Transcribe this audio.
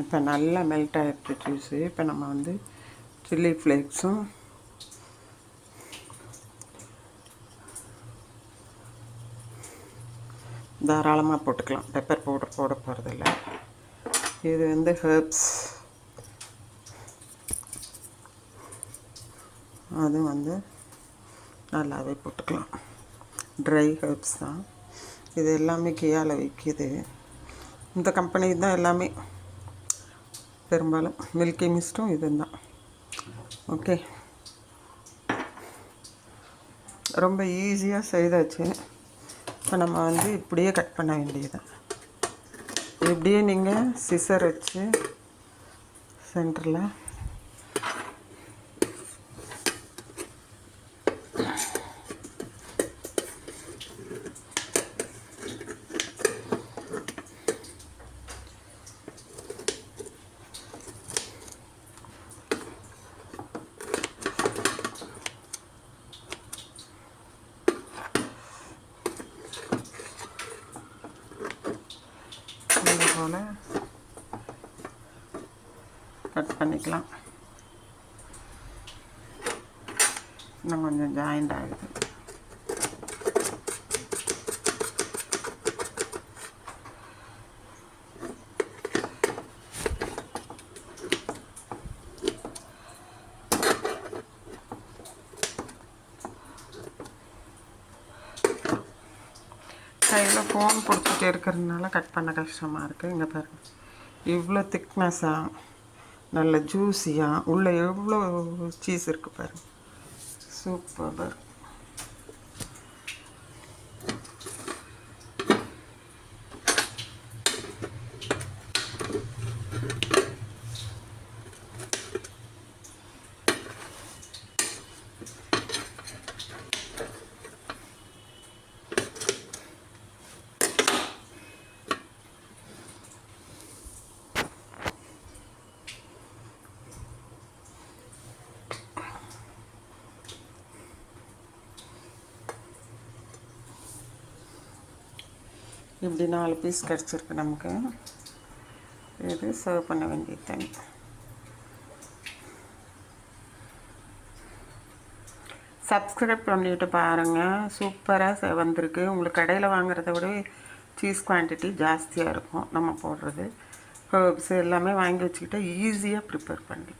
இப்போ நல்லா மெல்ட் ஆகிடுச்சு ஜூஸு. இப்போ நம்ம வந்து சில்லி ஃப்ளேக்ஸும் தாராளமாக போட்டுக்கலாம். பெப்பர் பவுடர் போட போகிறதில்ல. இது வந்து ஹெர்ப்ஸ், அது வந்து நல்லாவே போட்டுக்கலாம். ட்ரை ஹெர்ப்ஸ் தான் இது. எல்லாமே கியாவில் விற்கிது. இந்த கம்பெனி தான் எல்லாமே பெரும்பாலும். மில்கி மிஸ்ட்டும் இது தான். ஓகே, ரொம்ப ஈஸியாக செய்தாச்சு. இப்போ நம்ம வந்து இப்படியே கட் பண்ண வேண்டியதுதான். இப்படியே நீங்கள் சிசர் வச்சு சென்டரில் இது போல் கட் பண்ணிக்கலாம். இன்னும் கொஞ்சம் ஜாயிண்ட் ஆகுது. கையில் ஃபோன் பிடிச்சிட்டே இருக்கிறதுனால கட் பண்ண கஷ்டமாக இருக்குது. இங்கே பாருங்கள், இவ்வளோ திக்னஸாக நல்ல ஜூஸியாக உள்ளே எவ்வளோ சீஸ் இருக்குது பாருங்கள். சூப்பர். இப்படி 4 பீஸ் கிடச்சிருக்கு நமக்கு. இது சர்வ் பண்ண வேண்டியது தனி. சப்ஸ்கிரைப் பண்ணிவிட்டு பாருங்கள். சூப்பராக வந்திருக்கு. உங்களுக்கு கடையில் வாங்குறத விட சீஸ் குவான்டிட்டி ஜாஸ்தியாக இருக்கும். நம்ம போடுறது ஹெர்ப்ஸ் எல்லாமே வாங்கி வச்சுக்கிட்டால் ஈஸியாக ப்ரிப்பேர் பண்ணி